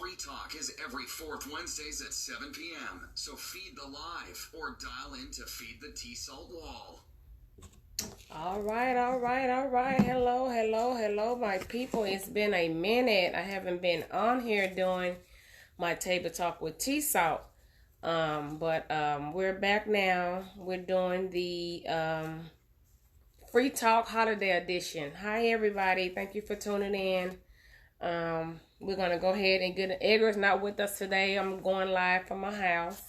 Free Talk is every fourth Wednesdays at 7 p.m. So feed the live or dial in to feed the T-Salt Wall. All right. Hello, my people. It's been a minute. I haven't been on here doing my table talk with T-Salt. But we're back now. We're doing the Free Talk Holiday Edition. Hi, everybody. Thank you for tuning in. We're going to go ahead and get... Edgar's not with us today. I'm going live from my house.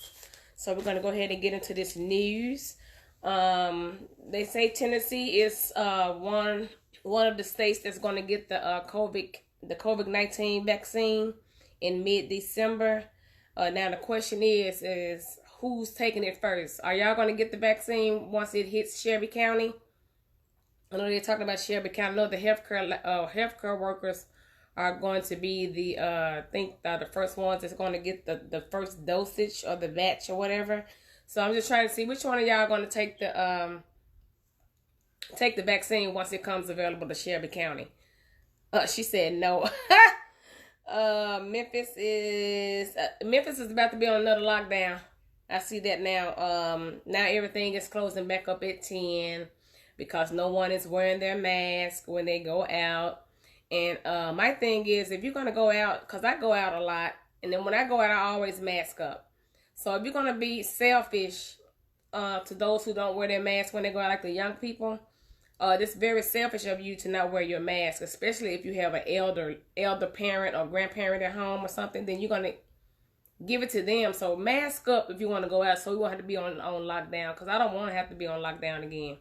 So we're going to go ahead and get into this news. They say Tennessee is one of the states that's going to get the COVID-19 vaccine in mid-December. Now the question is who's taking it first? Are y'all going to get the vaccine once it hits Shelby County? I know they're talking about Shelby County. I know the healthcare workers are going to be the first ones that's going to get the first dosage or the batch or whatever. So I'm just trying to see which one of y'all going to take the vaccine once it comes available to Shelby County. She said no. Memphis is about to be on another lockdown. I see that now. Now everything is closing back up at 10 because no one is wearing their mask when they go out. And my thing is, if you're gonna go out, because I go out a lot, and then when I go out, I always mask up. So if you're going to be selfish to those who don't wear their mask when they go out, like the young people, it's very selfish of you to not wear your mask, especially if you have an elder parent or grandparent at home or something, then you're going to give it to them. So mask up if you want to go out so we won't have to be on lockdown, because I don't want to have to be on lockdown again.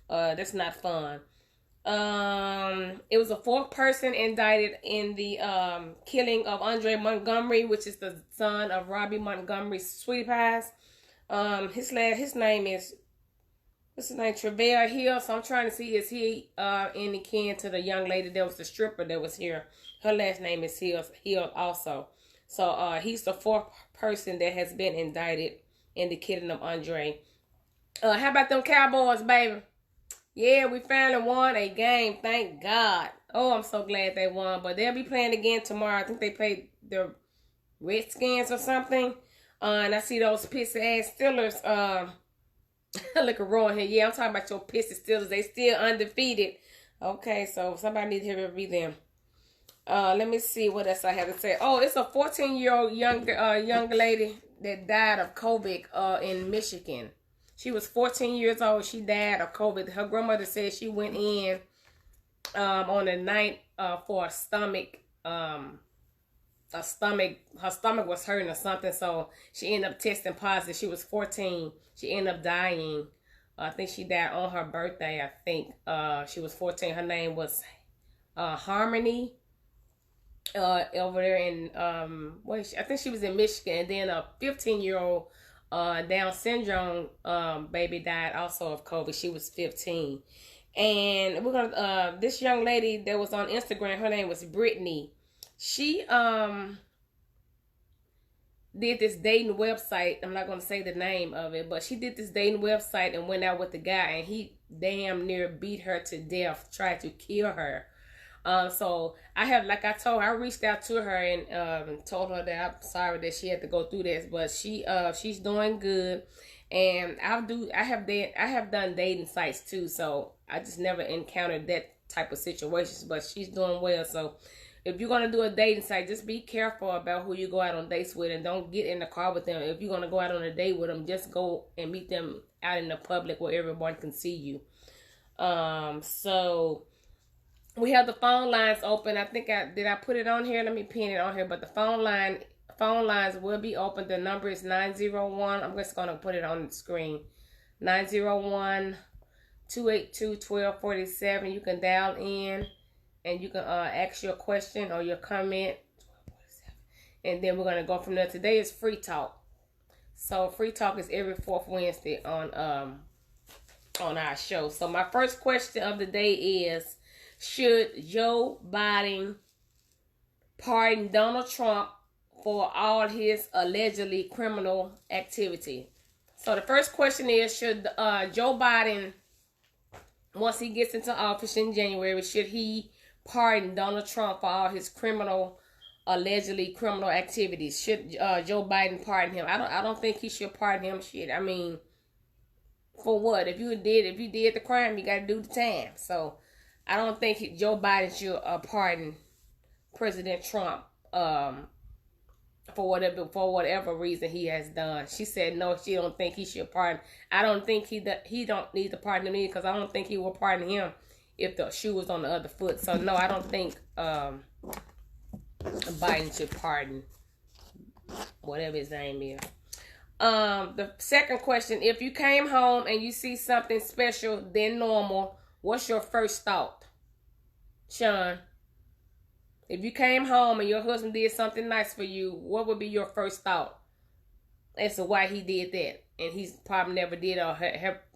That's not fun. It was a fourth person indicted in the killing of Andre Montgomery, which is the son of Robbie Montgomery's sweetie pies. His name is Travell Hill. So I'm trying to see, is he any kin to the young lady that was the stripper that was here? Her last name is Hill also. So he's the fourth person that has been indicted in the killing of Andre. How about them Cowboys, baby? Yeah, we finally won a game. Thank God. Oh, I'm so glad they won. But they'll be playing again tomorrow. I think they played the Redskins or something. And I see those pissy-ass Steelers. Look at Roy here. Yeah, I'm talking about your pissy Steelers. They still undefeated. Okay, so somebody needs to be them. Let me see what else I have to say. Oh, it's a 14-year-old young lady that died of COVID in Michigan. She was 14 years old. She died of COVID. Her grandmother said she went in on the night for a stomach. Her stomach was hurting or something. So she ended up testing positive. She was 14. She ended up dying. I think she died on her birthday. I think she was 14. Her name was Harmony. Over there in I think she was in Michigan. And then a 15-year-old. Down syndrome baby died also of COVID. She was 15. And we're gonna this young lady that was on Instagram, her name was Brittany. She did this dating website. I'm not gonna say the name of it, but she did this dating website and went out with the guy, and he damn near beat her to death, tried to kill her. So I reached out to her and told her that I'm sorry that she had to go through this, but she's doing good. And I have done dating sites too, so I just never encountered that type of situations, but she's doing well. So if you're gonna do a dating site, just be careful about who you go out on dates with, and don't get in the car with them. If you're gonna go out on a date with them, just go and meet them out in the public where everyone can see you. So we have the phone lines open. I think did I put it on here? Let me pin it on here. But the phone lines will be open. The number is 901. I'm just going to put it on the screen. 901-282-1247. You can dial in and you can ask your question or your comment. And then we're going to go from there. Today is Free Talk. So Free Talk is every fourth Wednesday on our show. So my first question of the day is, should Joe Biden pardon Donald Trump for all his allegedly criminal activity? So the first question is, should Joe Biden, once he gets into office in January, should he pardon Donald Trump for all his criminal allegedly criminal activities. Should Joe Biden pardon him? I don't think he should pardon him. Shit, I mean, for what? If you did the crime, you got to do the time. So I don't think Joe Biden should pardon President Trump for whatever reason he has done. She said no, she don't think he should pardon. I don't think he don't need to pardon him either, because I don't think he will pardon him if the shoe was on the other foot. So no, I don't think Biden should pardon whatever his name is. The second question: if you came home and you see something special than normal, what's your first thought, Sean? If you came home and your husband did something nice for you, what would be your first thought as to why he did that? And he's probably never did, or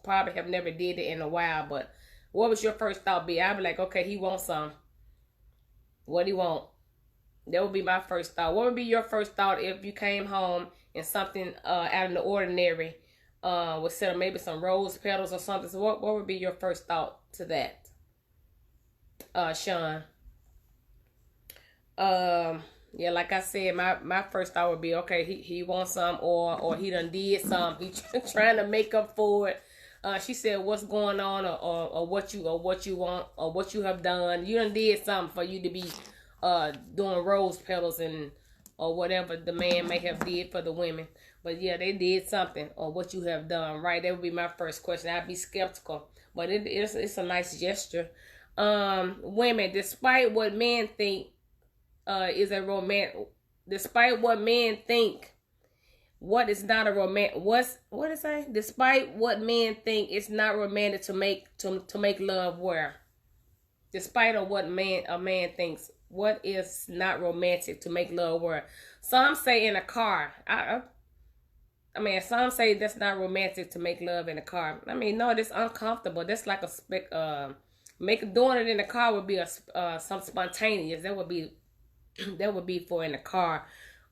probably have never did it in a while. But what was your first thought be? I'd be like, okay, he wants some. What do he want? That would be my first thought. What would be your first thought if you came home and something out of the ordinary was set up, maybe some rose petals or something? So what would be your first thought to that, Sean? Yeah, like I said, my first thought would be, okay, he wants some, or he done did some. He trying to make up for it. She said, what's going on, or what you want, or what you have done. You done did something for you to be doing rose petals and or whatever the man may have did for the women. But yeah, they did something, or what you have done, right? That would be my first question. I'd be skeptical, but it's a nice gesture. Women, despite what men think is a romantic, despite what men think, what is not a romantic, what is that? Despite what men think, it's not romantic to make love where? Despite of what a man thinks, what is not romantic to make love where? Some say in a car. I mean, some say that's not romantic to make love in a car. I mean, no, that's uncomfortable. That's like doing it in the car would be some spontaneous. That would be for in the car.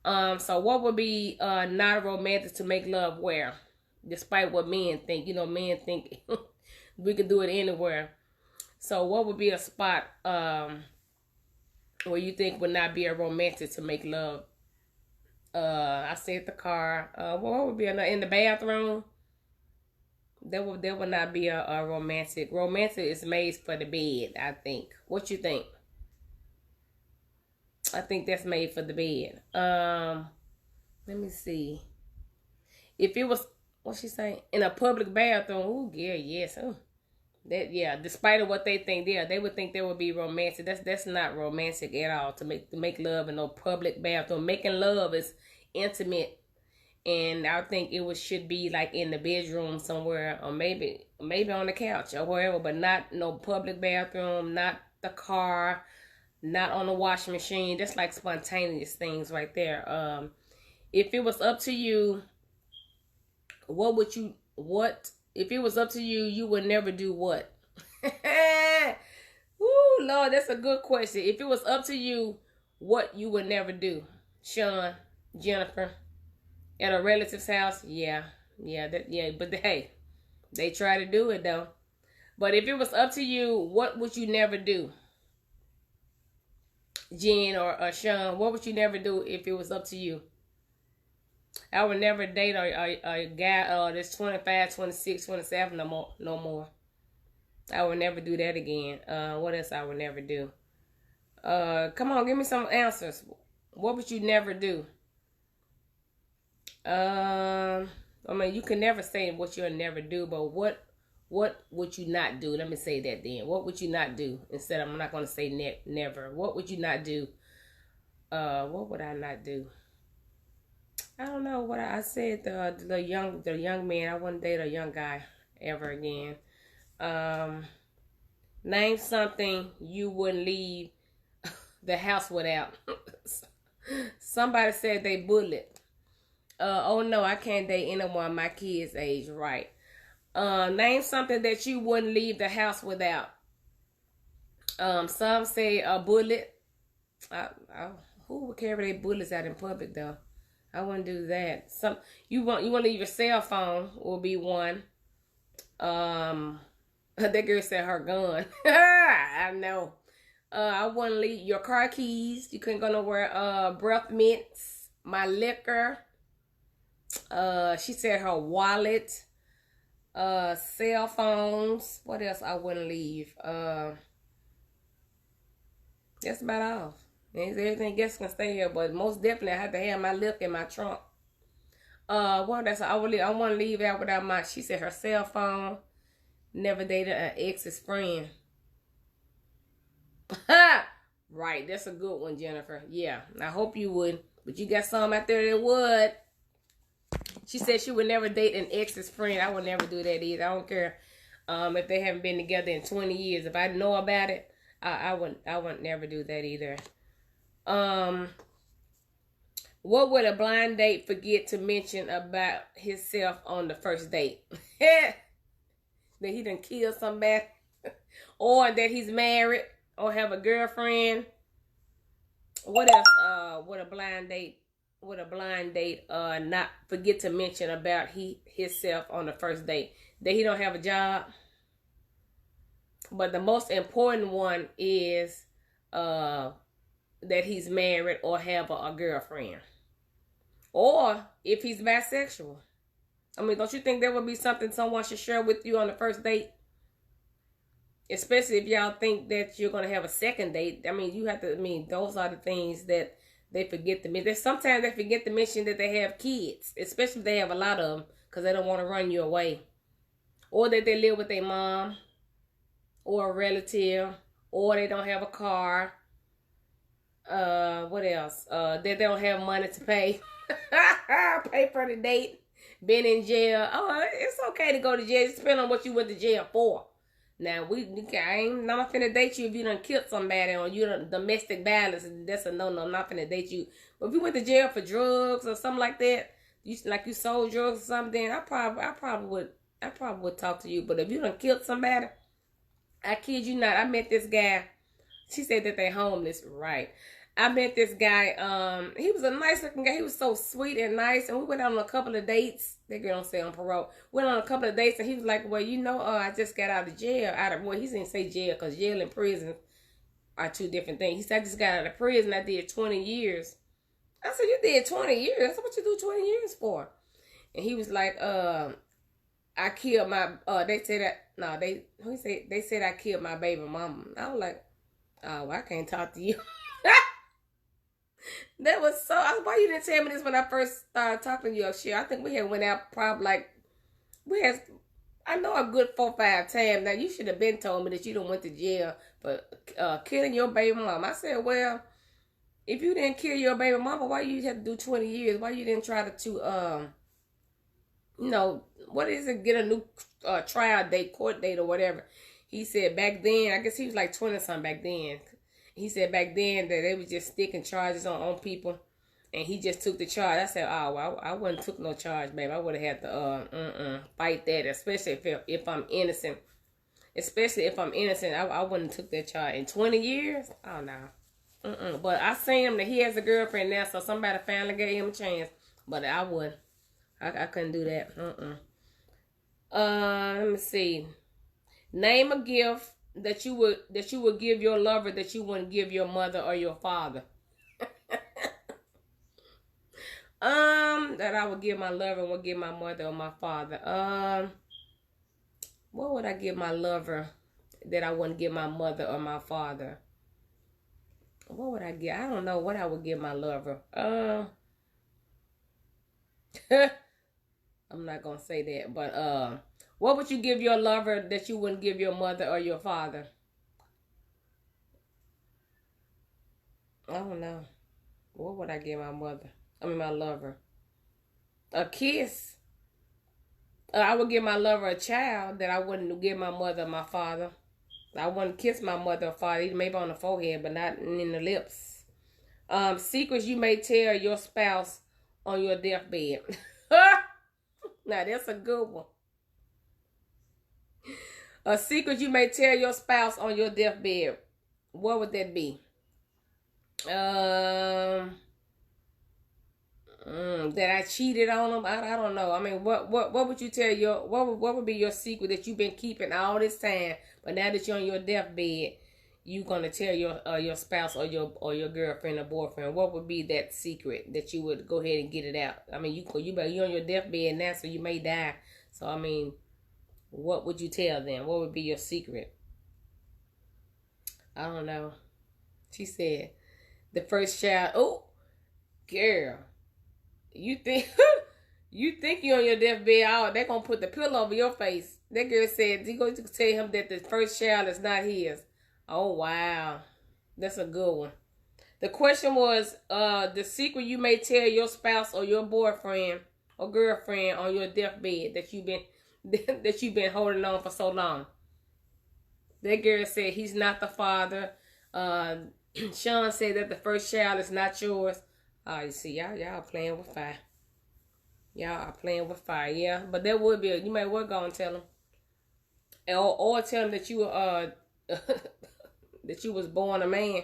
So what would be not romantic to make love where? Despite what men think. You know, men think we could do it anywhere. So what would be a spot where you think would not be a romantic to make love? I said the car. What would be in the bathroom? That would not be a romantic. Romantic is made for the bed, I think. What you think? I think that's made for the bed. Let me see. If it was, what's she saying? In a public bathroom, oh yeah, yes. Oh. That, yeah, despite of what they think, yeah, they would think that would be romantic. That's not romantic at all, to make love in no public bathroom. Making love is intimate, and I think should be like in the bedroom somewhere, or maybe on the couch or wherever, but not no public bathroom, not the car, not on the washing machine. That's like spontaneous things right there. If it was up to you, if it was up to you, you would never do what? Ooh, Lord, that's a good question. If it was up to you, what you would never do? Sean, Jennifer, at a relative's house? Yeah. But hey, they try to do it though. But if it was up to you, what would you never do? Jen or Sean, what would you never do if it was up to you? I would never date a guy that's 25, 26, 27 no more. I would never do that again. What else I would never do? Come on, give me some answers. What would you never do? I mean, you can never say what you'll never do, but what would you not do? Let me say that then. What would you not do? Instead, I'm not going to say never. What would you not do? What would I not do? I don't know what I said. The young man. I wouldn't date a young guy ever again. Name something you wouldn't leave the house without. Somebody said they bullet. Oh no, I can't date anyone my kids' age. Right. Name something that you wouldn't leave the house without. Some say a bullet. Who would carry their bullets out in public though? I wouldn't do that. You want to leave your cell phone will be one. That girl said her gun. I know. I wouldn't leave your car keys. You couldn't go nowhere. Breath mints, my liquor. She said her wallet. Cell phones. What else I wouldn't leave? That's about all. Everything else can stay here, but most definitely I have to have my liquor in my trunk. Well, that's I want to leave out without my. She said her cell phone. Never dated an ex's friend. Right, that's a good one, Jennifer. Yeah, I hope you would, but you got some out there that would. She said she would never date an ex's friend. I would never do that either. I don't care if they haven't been together in 20 years. If I know about it, I would never do that either. What would a blind date forget to mention about himself on the first date? That he done killed somebody, or that he's married, or have a girlfriend. What else? Would a blind date not forget to mention about himself on the first date? That he don't have a job. But the most important one is that he's married or have a girlfriend. Or if he's bisexual. I mean, don't you think that would be something someone should share with you on the first date? Especially if y'all think that you're going to have a second date. I mean, those are the things that they forget to mention. Sometimes they forget to mention that they have kids. Especially if they have a lot of them. Because they don't want to run you away. Or that they live with their mom. Or a relative. Or they don't have a car. What else? That they don't have money to pay. Pay for the date. Been in jail. Oh, it's okay to go to jail. It depends on what you went to jail for. Now, I ain't not finna date you if you done killed somebody or you done domestic violence. That's a no. I'm not finna date you. But if you went to jail for drugs or something like that, you sold drugs or something, I probably would talk to you. But if you done killed somebody, I kid you not. I met this guy. She said that they homeless, right? I met this guy. He was a nice looking guy. He was so sweet and nice. And we went out on a couple of dates. That girl don't say on parole. Went on a couple of dates, and he was like, well, I just got out of jail. He didn't say jail, because jail and prison are two different things. He said, I just got out of prison. I did 20 years. I said, you did 20 years? That's what you do 20 years for. And he was like, I killed my, they said I killed my baby mama. I was like, oh, I can't talk to you. That was so. Why you didn't tell me this when I first started talking to you? I think we had went out probably I know a good 4 or 5 times. Now you should have been told me that you don't went to jail for killing your baby mama. I said, well, if you didn't kill your baby mama, why you had to do 20 years? Why you didn't try to what is it? Get a new trial date, court date, or whatever. He said back then, I guess he was like 20 something back then. He said back then that they was just sticking charges on people, and he just took the charge. I said, oh, well, I wouldn't took no charge, babe. I would have had to fight that, especially if I'm innocent. Especially if I'm innocent, I wouldn't took that charge. In 20 years? Oh, no. But I seen him that he has a girlfriend now, so somebody finally gave him a chance. But I wouldn't. I couldn't do that. Let me see. Name a gift that you would give your lover that you wouldn't give your mother or your father. That I would give my lover and would give my mother or my father. What would I give my lover that I wouldn't give my mother or my father? What would I give? I don't know what I would give my lover. I'm not gonna say that, but what would you give your lover that you wouldn't give your mother or your father? I don't know. What would I give my my lover? A kiss. I would give my lover a child that I wouldn't give my mother or my father. I wouldn't kiss my mother or father, maybe on the forehead, but not in the lips. Secrets you may tell your spouse on your deathbed. Now, that's a good one. A secret you may tell your spouse on your deathbed. What would that be? That I cheated on them. I don't know. I mean, what would you tell what would be your secret that you've been keeping all this time, but now that you're on your deathbed, you gonna tell your spouse or your girlfriend or boyfriend, what would be that secret that you would go ahead and get it out? I mean, you on your deathbed now, so you may die. So I mean, what would you tell them? What would be your secret? I don't know. She said, the first child. Oh, girl, you think you on your deathbed? Oh, they're gonna put the pillow over your face. That girl said he going to tell him that the first child is not his. Oh wow, that's a good one. The question was, the secret you may tell your spouse or your boyfriend or girlfriend on your deathbed that you've been holding on for so long. That girl said he's not the father. Sean said that the first child is not yours. You see, y'all playing with fire. Y'all are playing with fire, yeah. But that would be you may well go and tell him, or tell him that you that you was born a man.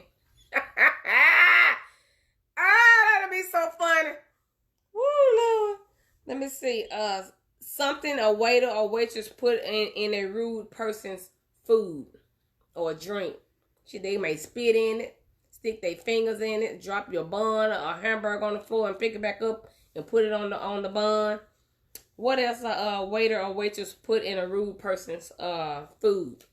That'll be so funny. Woo, Lord. Let me see. Something a waiter or waitress put in a rude person's food or drink. They may spit in it, stick their fingers in it, drop your bun or hamburger on the floor and pick it back up and put it on the bun. What else a waiter or waitress put in a rude person's food?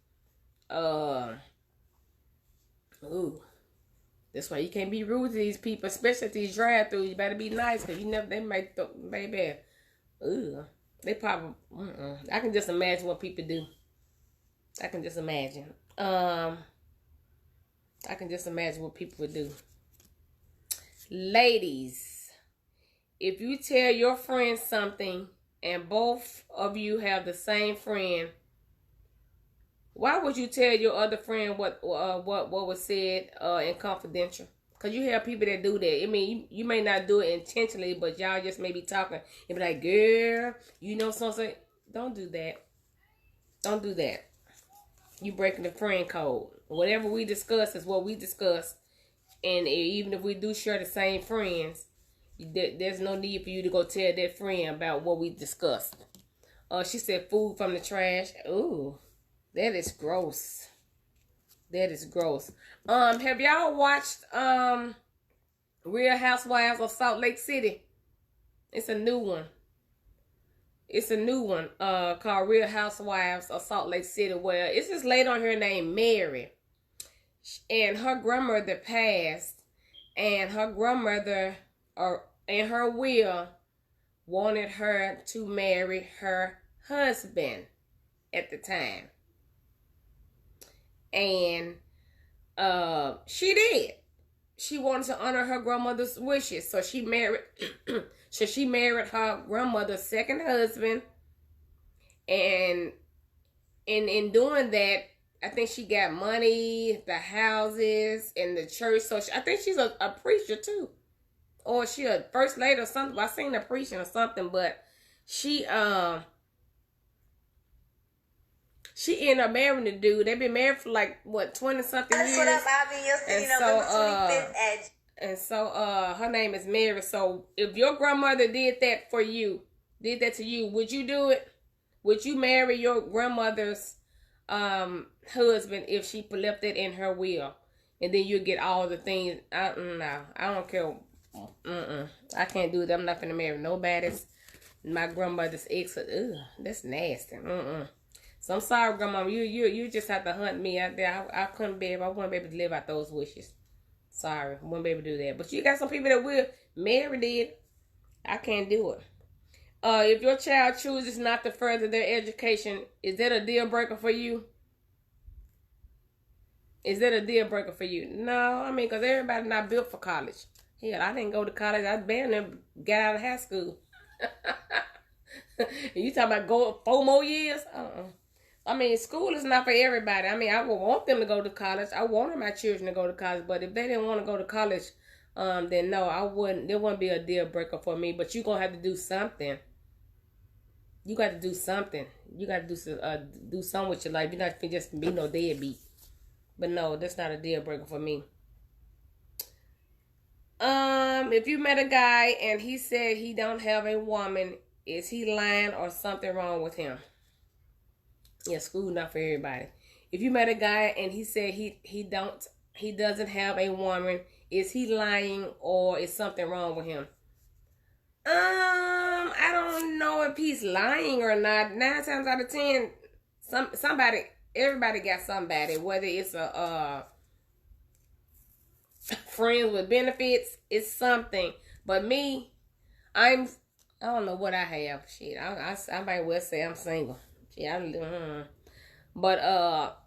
That's why you can't be rude to these people, especially at these drive-thrus. You better be nice, because they might baby. They probably. I can just imagine what people do. I can just imagine. I can just imagine what people would do. Ladies, if you tell your friend something and both of you have the same friend, why would you tell your other friend what was said in confidential? Because you have people that do that. I mean, you may not do it intentionally, but y'all just may be talking and be like, girl, you know something. Don't do that. Don't do that. You breaking the friend code. Whatever we discuss is what we discuss. And even if we do share the same friends, there's no need for you to go tell that friend about what we discussed. She said food from the trash. Ooh. That is gross. That is gross. Have y'all watched Real Housewives of Salt Lake City? It's a new one. It's a new one called Real Housewives of Salt Lake City, where it's this lady on here named Mary. And her grandmother passed. And her grandmother, in her will, wanted her to marry her husband at the time. And she did. She wanted to honor her grandmother's wishes, so she married. She married her grandmother's second husband, and in doing that, I think she got money, the houses, and the church. So I think she's a preacher too, or she a first lady or something. I seen her preaching or something, but she ended up marrying the dude. They've been married for like, what, 20-something years? And so her name is Mary. So if your grandmother did that to you, would you do it? Would you marry your grandmother's husband if she left it in her will? And then you get all the things. No, I don't care. I can't do that. I'm not going to marry nobody's. My grandmother's ex. That's nasty. So I'm sorry, Grandma. You just have to hunt me out there. I couldn't be able. I wouldn't be able to live out those wishes. Sorry, I wouldn't be able to do that. But you got some people that will. Mary did. I can't do it. If your child chooses not to further their education, is that a deal breaker for you? Is that a deal breaker for you? No, I mean, because everybody's not built for college. Hell, I didn't go to college. I barely got out of high school. You talking about go 4 more years? I mean, school is not for everybody. I mean, I would want them to go to college. I wanted my children to go to college. But if they didn't want to go to college, then no, I wouldn't. There wouldn't be a deal breaker for me. But you're going to have to do something. You got to do something. You got to do something with your life. You're not just be no deadbeat. But no, that's not a deal breaker for me. If you met a guy and he said he don't have a woman, is he lying or something wrong with him? Yeah, school not for everybody. If you met a guy and he said he doesn't have a woman, is he lying or is something wrong with him? I don't know if he's lying or not. 9 times out of 10, everybody got somebody. Whether it's a friends with benefits, it's something. But me, I don't know what I have. Shit, I might well say I'm single. Shit, but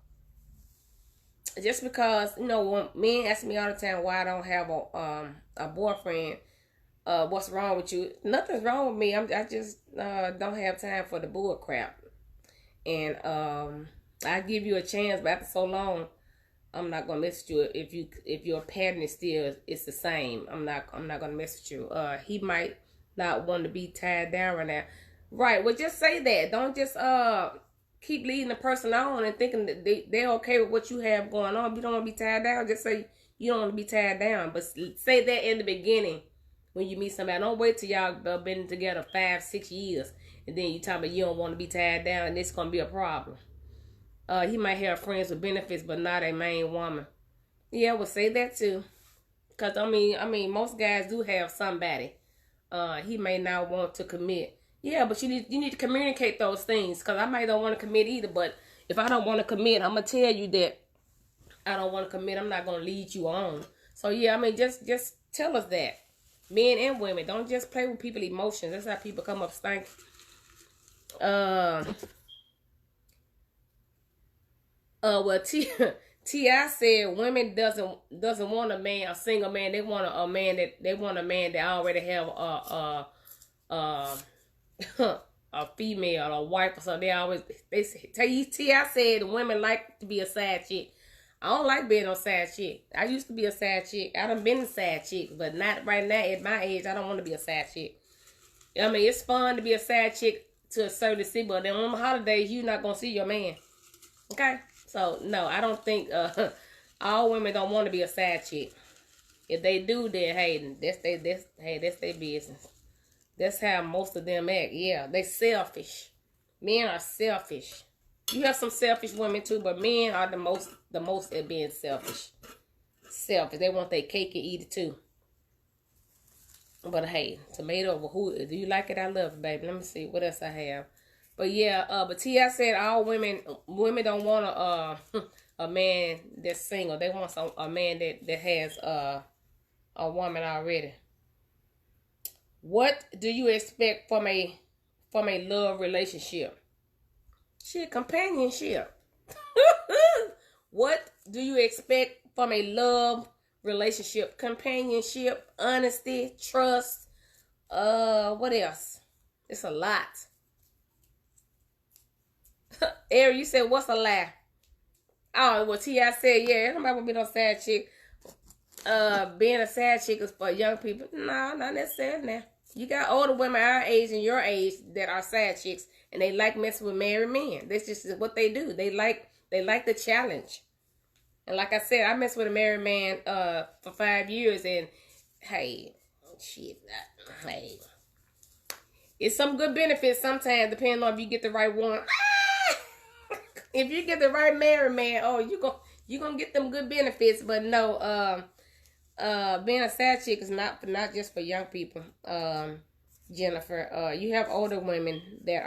just because when men ask me all the time why I don't have a boyfriend. What's wrong with you? Nothing's wrong with me. I just don't have time for the bull crap. And I give you a chance, but after so long, I'm not gonna mess with you. If your pattern is still it's the same, I'm not gonna mess with you. He might not want to be tied down right now. Right. Well, just say that. Don't just keep leading the person on and thinking that they're okay with what you have going on. If you don't want to be tied down, just say you don't want to be tied down. But say that in the beginning. When you meet somebody, don't wait till y'all been together 5-6 years, and then you talk about you don't want to be tied down, and it's gonna be a problem. He might have friends with benefits, but not a main woman. Yeah, well, say that too, cause I mean, most guys do have somebody. He may not want to commit. Yeah, but you need to communicate those things, cause I might don't want to commit either. But if I don't want to commit, I'm gonna tell you that I don't want to commit. I'm not gonna lead you on. So yeah, I mean, just tell us that. Men and women, don't just play with people's emotions. That's how people come up stinking. Well, T.I. said women doesn't want a man, a single man. They want a man that already have a female, a wife or something. T.I. said women like to be a side chick. I don't like being on side chick. I used to be a side chick. I done been a side chick, but not right now at my age. I don't want to be a side chick. I mean, it's fun to be a side chick to a certain extent, but then on the holidays, you're not going to see your man. Okay? So, no, I don't think all women don't want to be a side chick. If they do, then, hey, that's their business. That's how most of them act. Yeah, they selfish. Men are selfish. You have some selfish women too, but men are the most at being selfish. Selfish. They want their cake and eat it too. But hey, tomato, who do you like it? I love it, baby. Let me see what else I have. But yeah, but T.I. said all women don't want a man that's single. They want a man that has a woman already. What do you expect from a love relationship? Shit, companionship. What do you expect from a love relationship? Companionship, honesty, trust. What else? It's a lot. Eric, you said what's a lie? Oh, well, T.I. said, yeah, nobody want to be no sad chick. Being a sad chick is for young people. No, not necessarily now. You got older women our age and your age that are sad chicks, and they like messing with married men. That's just what they do. They like the challenge. And like I said, I messed with a married man for 5 years, and hey, shit, hey, it's some good benefits sometimes, depending on if you get the right one. If you get the right married man, oh, you gonna get them good benefits. But no, being a sad chick is not just for young people. Jennifer, you have older women that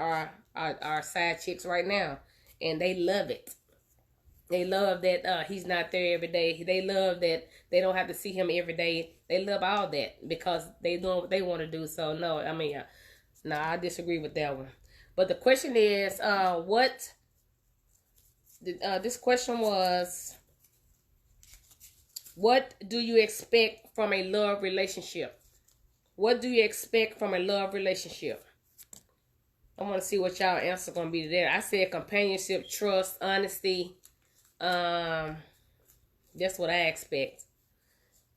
are side chicks right now, and they love it. They love that he's not there every day. They love that they don't have to see him every day. They love all that because they doing what they want to do. So no, I mean, no, I disagree with that one. But the question is, this question was, what do you expect from a love relationship? What do you expect from a love relationship? I want to see what y'all answer going to be there. I said companionship, trust, honesty. That's what I expect.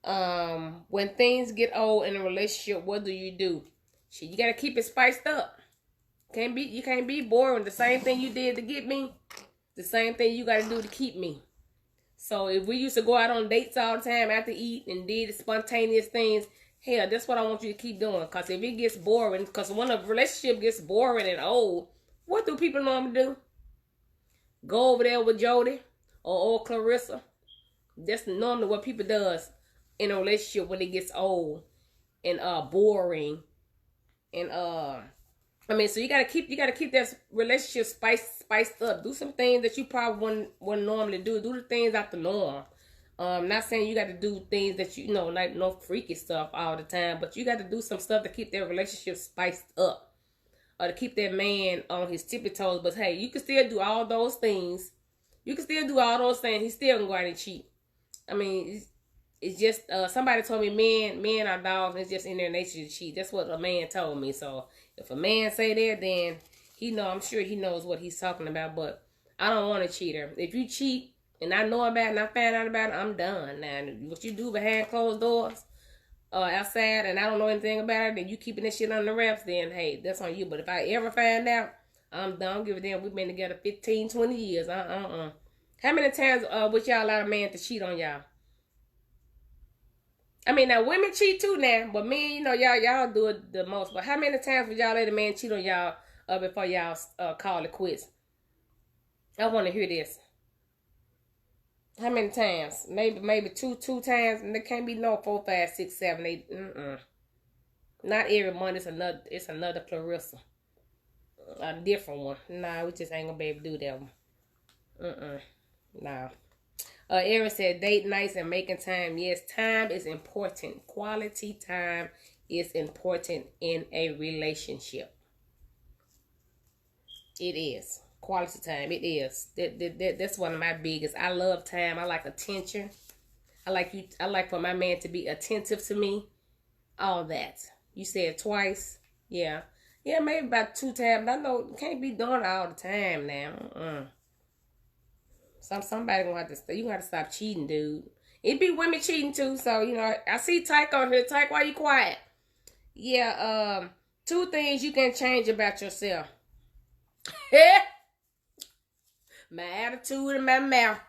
When things get old in a relationship, what do you do? Shit, you got to keep it spiced up. You can't be boring. The same thing you did to get me, the same thing you got to do to keep me. So if we used to go out on dates all the time after eat and did spontaneous things, hell, that's what I want you to keep doing. Because if it gets boring, because when a relationship gets boring and old, what do people normally do? Go over there with Jody or Clarissa. That's normally what people does in a relationship when it gets old and boring and I mean, so you gotta keep that relationship spiced up. Do some things that you probably wouldn't normally do. Do the things out the norm. Not saying you got to do things that you know, like no freaky stuff all the time, but you got to do some stuff to keep that relationship spiced up, or to keep that man on his tippy toes. But hey, you can still do all those things. You can still do all those things. He's still gonna go out and cheat. I mean, it's just somebody told me men are dogs. And it's just in their nature to cheat. That's what a man told me. So if a man say that, then I'm sure he knows what he's talking about. But I don't want a cheater. If you cheat and I know about it and I find out about it, I'm done. Now, what you do behind closed doors, outside, and I don't know anything about it, and you keeping this shit under wraps, then hey, that's on you. But if I ever find out, I'm done. I don't give a damn. We've been together 15, 20 years. How many times would y'all allow a man to cheat on y'all? I mean, now women cheat too now, but men, y'all do it the most. But how many times would y'all let a man cheat on y'all before y'all call it quits? I want to hear this. How many times? Maybe two times, and there can't be no 4, 5, 6, 7, 8. Not every month. It's another Clarissa, a different one. Nah, we just ain't gonna be able to do that one. Nah. Erin said date nights and making time. Yes, time is important. Quality time is important in a relationship. It is. Quality time. It is. That's one of my biggest. I love time. I like attention. I like for my man to be attentive to me. All that. You said twice. Yeah. Yeah, maybe about 2 times. I know can't be doing it all the time now. Somebody gonna have to. You gotta stop cheating, dude. It be women cheating too. So I see Tyke on here. Tyke, why you quiet? Yeah. 2 things you can change about yourself. My attitude and my mouth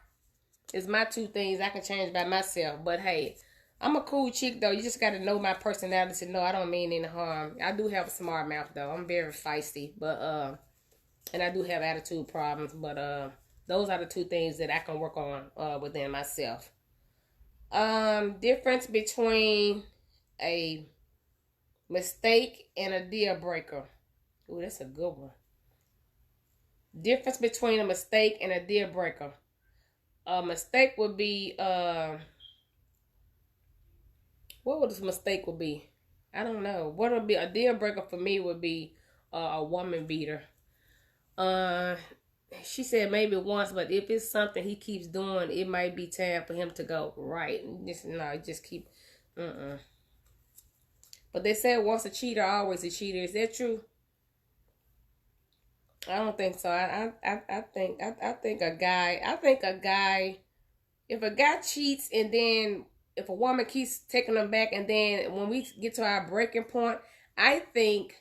is my 2 things I can change about myself. But hey, I'm a cool chick though. You just gotta know my personality. No, I don't mean any harm. I do have a smart mouth though. I'm very feisty, but and I do have attitude problems. But those are the 2 things that I can work on within myself. Difference between a mistake and a deal breaker. Ooh, that's a good one. Difference between a mistake and a deal breaker. A mistake would be what would this mistake would be? I don't know. What would be a deal breaker for me would be a woman beater. She said maybe once, but if it's something he keeps doing, it might be time for him to go right. Just keep. But they said once a cheater, always a cheater. Is that true? I don't think so. I think a guy. If a guy cheats and then if a woman keeps taking them back, and then when we get to our breaking point, I think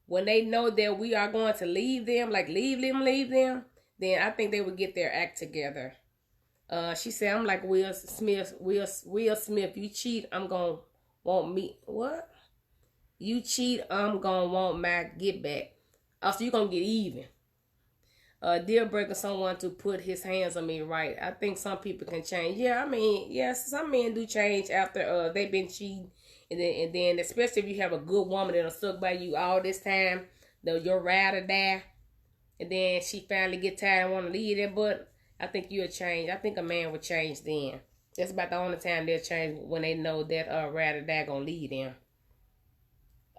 when they know that we are going to leave them, then I think they would get their act together. She said, I'm like Will Smith. Will Smith, you cheat, I'm going to want me. What? You cheat, I'm going to want my get back. Oh, so you're going to get even. Deal breaker, someone to put his hands on me, right? I think some people can change. Yeah, I mean, yes, some men do change after they've been cheating. And then especially if you have a good woman that'll stuck by you all this time, though you're ride or die, and then she finally get tired and want to leave that, but I think you'll change. I think a man would change then. That's about the only time they'll change, when they know that ride or die gonna leave them.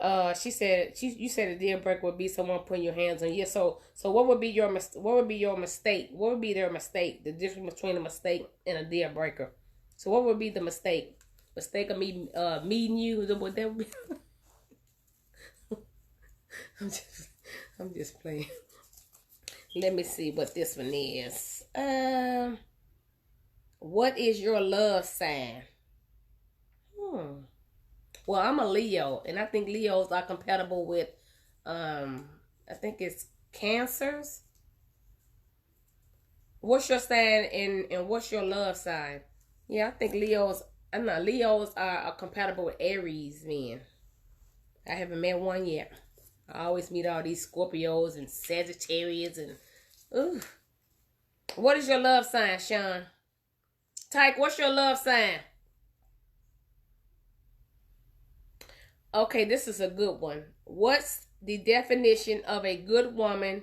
You said a deal breaker would be someone putting your hands on you. So what would be your mistake? What would be their mistake? The difference between a mistake and a deal breaker. So what would be the mistake? Mistake of me meeting you? What that would be? I'm just playing. Let me see what this one is. What is your love sign? Well, I'm a Leo, and I think Leos are compatible with, I think it's Cancers. What's your sign and what's your love sign? Yeah, I think Leos are compatible with Aries men. I haven't met one yet. I always meet all these Scorpios and Sagittarius and, ooh. What is your love sign, Sean? Tyke, what's your love sign? Okay, this is a good one. What's the definition of a good woman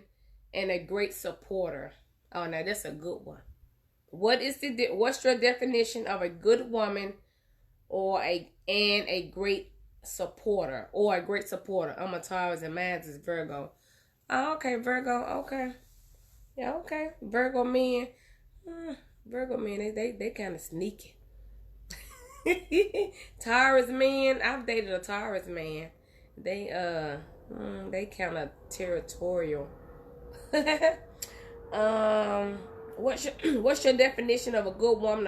and a great supporter? Oh, now that's a good one. What's your definition of a good woman or a great supporter or a great supporter? I'm a Taurus and mine is Virgo. Oh, okay, Virgo. Okay, yeah, okay. Virgo men, they kind of sneaky. Taurus men, I've dated a Taurus man. They kind of territorial. What's your definition of a good woman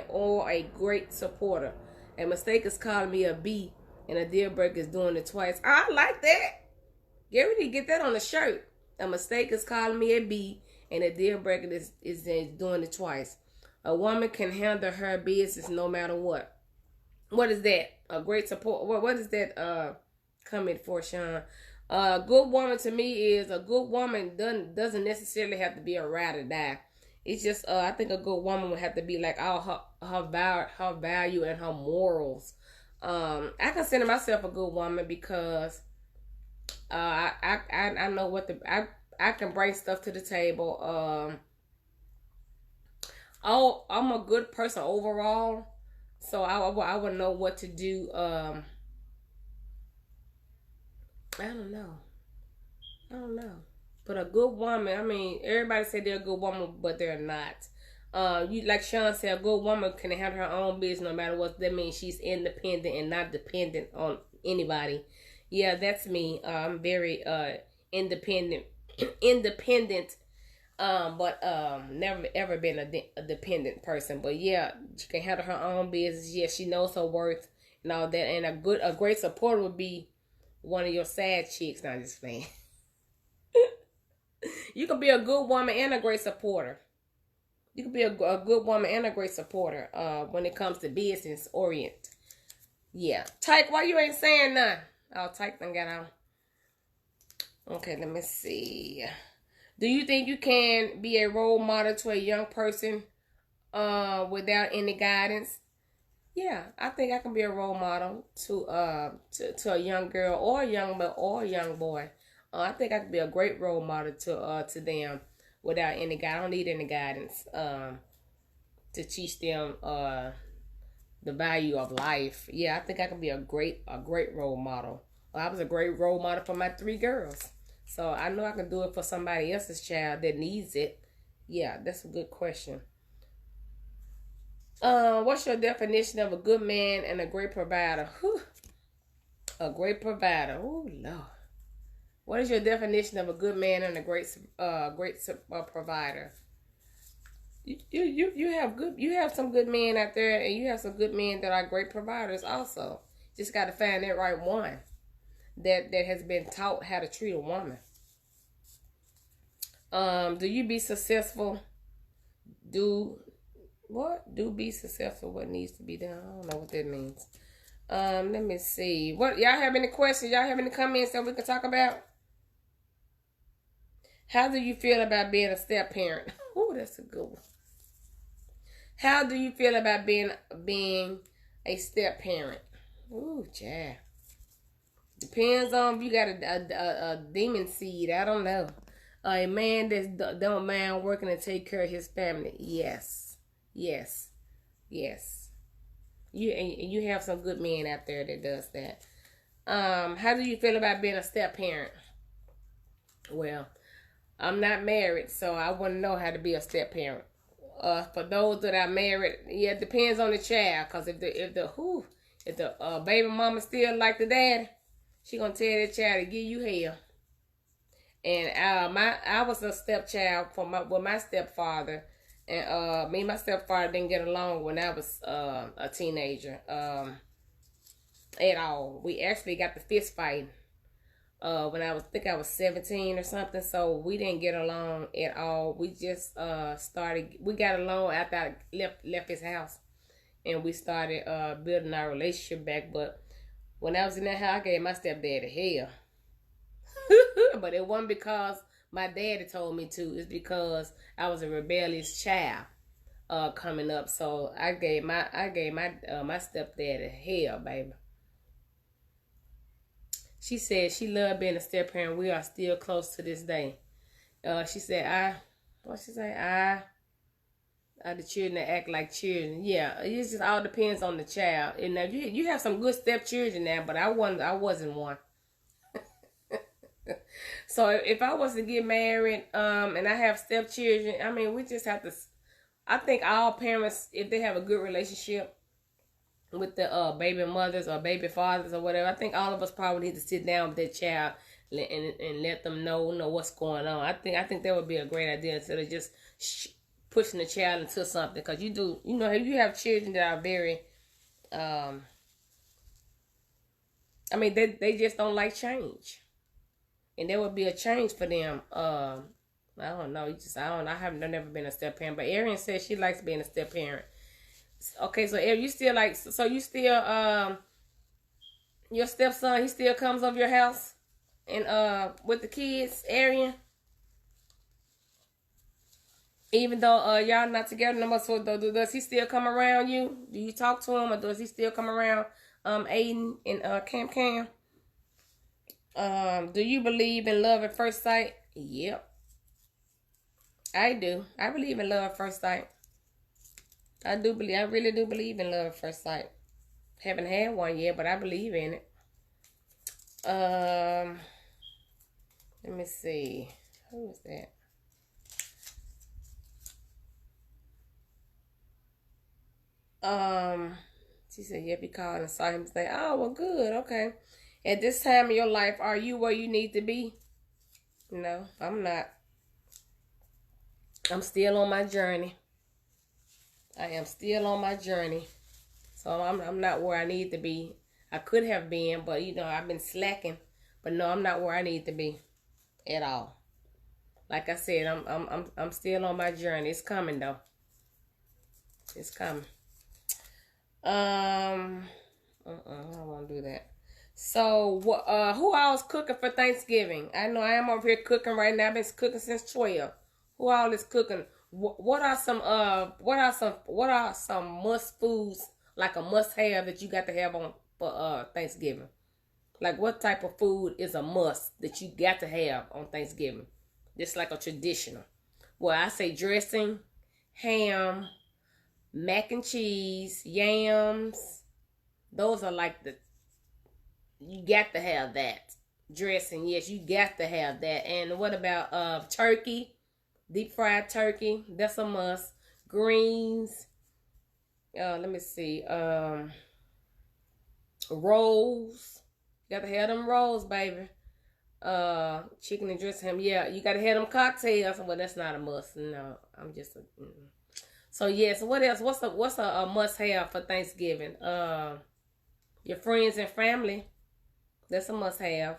or a great supporter? A mistake is calling me a B, and a deal breaker is doing it twice. I like that. Get ready to get that on a shirt. A mistake is calling me a B, and a deal breaker is doing it twice. A woman can handle her business no matter what. What is that? A great support. What is that comment for, Sean? A good woman to me is a good woman doesn't necessarily have to be a ride or die. It's just I think a good woman would have to be like all her value and her morals. I consider myself a good woman because I know what I can bring stuff to the table. I'm a good person overall, so I would know what to do. I don't know. But a good woman, I mean, everybody say they're a good woman, but they're not. You like Sean said, a good woman can handle her own business no matter what. That means she's independent and not dependent on anybody. Yeah, that's me. I'm very independent, but never ever been a dependent person. But yeah, she can handle her own business. Yeah, she knows her worth and all that. And a great supporter would be one of your sad chicks. Not just playing. You can be a good woman and a great supporter. You can be a good woman and a great supporter when it comes to business orient. Yeah. Tyke, why you ain't saying nothing? Oh, Tyke done got on. Okay, let me see. Do you think you can be a role model to a young person without any guidance? Yeah, I think I can be a role model to a young girl or a young boy. I think I could be a great role model to them without any guidance. I don't need any guidance to teach them the value of life. Yeah, I think I can be a great role model. I was a great role model for my 3 girls. So I know I can do it for somebody else's child that needs it. Yeah, that's a good question. What's your definition of a good man and a great provider? Whew. A great provider. Oh, Lord. What is your definition of a good man and a great provider? You have some good men out there, and you have some good men that are great providers also. Just got to find that right one that has been taught how to treat a woman. Do you be successful? Do be successful? What needs to be done? I don't know what that means. Let me see. What y'all have any questions? Y'all have any comments that we can talk about? How do you feel about being a step parent? Oh, that's a good one. How do you feel about being a step parent? Ooh, yeah. Depends on if you got a demon seed. I don't know. A man that don't mind working to take care of his family. Yes. You have some good men out there that does that. How do you feel about being a step parent? Well, I'm not married, so I wouldn't know how to be a step parent. For those that are married, yeah, it depends on the child. Cause if the baby mama still like the daddy, she gonna tell that child to give you hell. And I was a stepchild with my stepfather, and me and my stepfather didn't get along when I was a teenager at all. We actually got the fist fighting when I was 17 or something. So we didn't get along at all. We just we got along after I left his house, and we started building our relationship back. But when I was in that house, I gave my stepdaddy hell. But it wasn't because my daddy told me to, is because I was a rebellious child coming up. So I gave my my stepdaddy hell, baby. She said she loved being a step parent. We are still close to this day. She said what she say? The children that act like children. Yeah, it just all depends on the child. And now you have some good step children now, but I wasn't one. So if I was to get married, and I have stepchildren, I mean, we just have to. I think all parents, if they have a good relationship with the baby mothers or baby fathers or whatever, I think all of us probably need to sit down with their child and let them know what's going on. I think that would be a great idea instead of just pushing the child into something, because you have children that are very, I mean, they just don't like change. And there would be a change for them. I don't know. I've never been a step parent, but Erin says she likes being a step parent. Okay, so Erin, you still your stepson, he still comes over your house and with the kids, Erin? Even though y'all not together no more, so does he still come around you? Do you talk to him, or does he still come around Aiden and Cam? Do you believe in love at first sight? Yep. I do. I believe in love at first sight. I really do believe in love at first sight. Haven't had one yet, but I believe in it. Let me see. Who was that? She said, yep, he called and saw him say, oh, well, good, okay. At this time in your life, are you where you need to be? No, I'm not. I'm still on my journey. I am still on my journey. So I'm not where I need to be. I could have been, but I've been slacking. But no, I'm not where I need to be at all. Like I said, I'm still on my journey. It's coming though. It's coming. I don't want to do that. So, who else cooking for Thanksgiving? I know I am over here cooking right now. I've been cooking since 12. Who all is cooking? What are some must foods, like a must have, that you got to have on for Thanksgiving? Like, what type of food is a must that you got to have on Thanksgiving? Just like a traditional. Well, I say dressing, ham, mac and cheese, yams. Those are like you got to have that. Dressing, yes, you got to have that. And what about turkey? Deep fried turkey, that's a must. Greens. Let me see. Rolls. You got to have them rolls, baby. Chicken and dressing. Yeah, you got to have them cocktails. Well, that's not a must. No, I'm just So yes, what else? What's a must have for Thanksgiving? Your friends and family. That's a must have.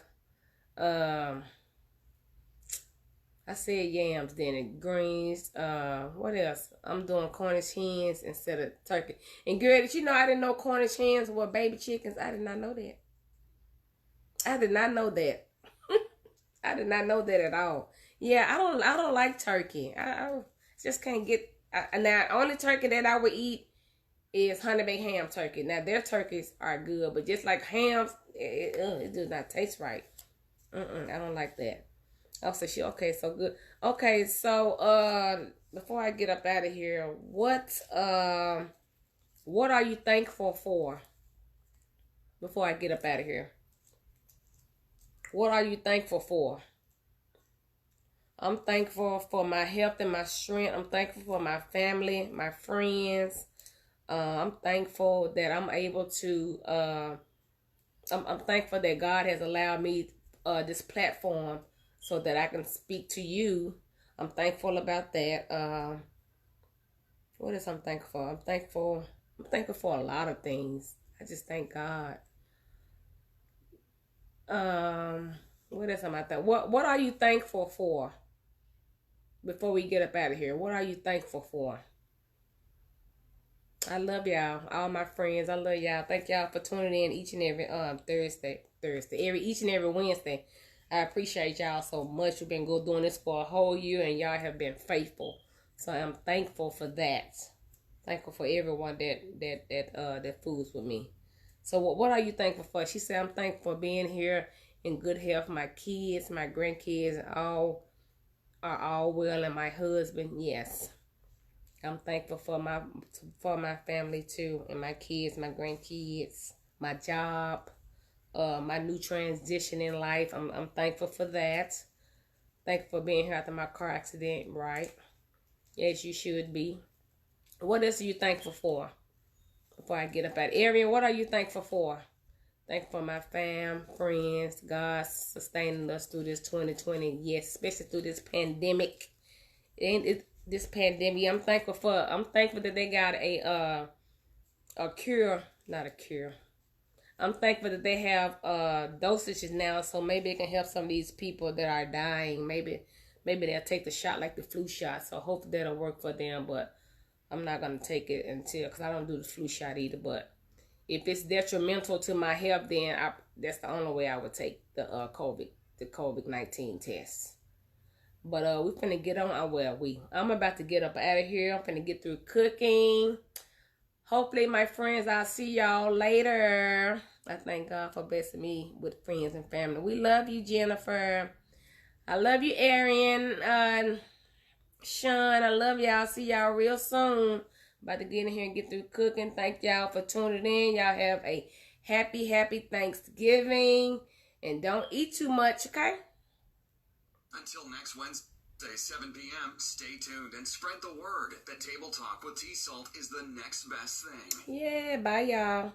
I said yams, then and greens. What else? I'm doing Cornish hens instead of turkey. And girl, did you know I didn't know Cornish hens were baby chickens? I did not know that. I did not know that. I did not know that at all. Yeah, I don't like turkey. I just can't get. Now, only turkey that I would eat is honey baked ham turkey. Now, their turkeys are good, but just like hams, it does not taste right. I don't like that. Oh, so okay, so good. Okay, so before I get up out of here, what are you thankful for? Before I get up out of here, what are you thankful for? I'm thankful for my health and my strength. I'm thankful for my family, my friends. I'm thankful that I'm able to. I'm thankful that God has allowed me this platform so that I can speak to you. I'm thankful about that. What else I'm thankful for? I'm thankful for a lot of things. I just thank God. What else am I thankful? What are you thankful for? Before we get up out of here, what are you thankful for? I love y'all, all my friends. I love y'all. Thank y'all for tuning in each and every Thursday, each and every Wednesday. I appreciate y'all so much. We've been doing this for a whole year, and y'all have been faithful. So I'm thankful for that. Thankful for everyone that fools with me. So what are you thankful for? She said, I'm thankful for being here in good health. My kids, my grandkids, are all well, and my husband, yes. I'm thankful for my family too, and my kids, my grandkids, my job, my new transition in life. I'm thankful for that. Thankful for being here after my car accident, right? As you should be. What else are you thankful for? Before I get up out area, what are you thankful for? Thankful for my fam, friends, God sustaining us through this 2020. Yes, especially through this pandemic. This pandemic, I'm thankful that they got a cure, not a cure. I'm thankful that they have dosages now, so maybe it can help some of these people that are dying. Maybe they'll take the shot like the flu shot. So hopefully that'll work for them, but I'm not going to take it because I don't do the flu shot either. But if it's detrimental to my health, then that's the only way I would take the COVID-19 test. But we finna get on. I'm about to get up out of here. I'm finna get through cooking. Hopefully, my friends, I'll see y'all later. I thank God for blessing me with friends and family. We love you, Jennifer. I love you, Arian. Sean, I love y'all. See y'all real soon. About to get in here and get through cooking. Thank y'all for tuning in. Y'all have a happy Thanksgiving. And don't eat too much, okay? Until next Wednesday, 7 p.m., stay tuned and spread the word that Table Talk with T-Salt is the next best thing. Yeah, bye, y'all.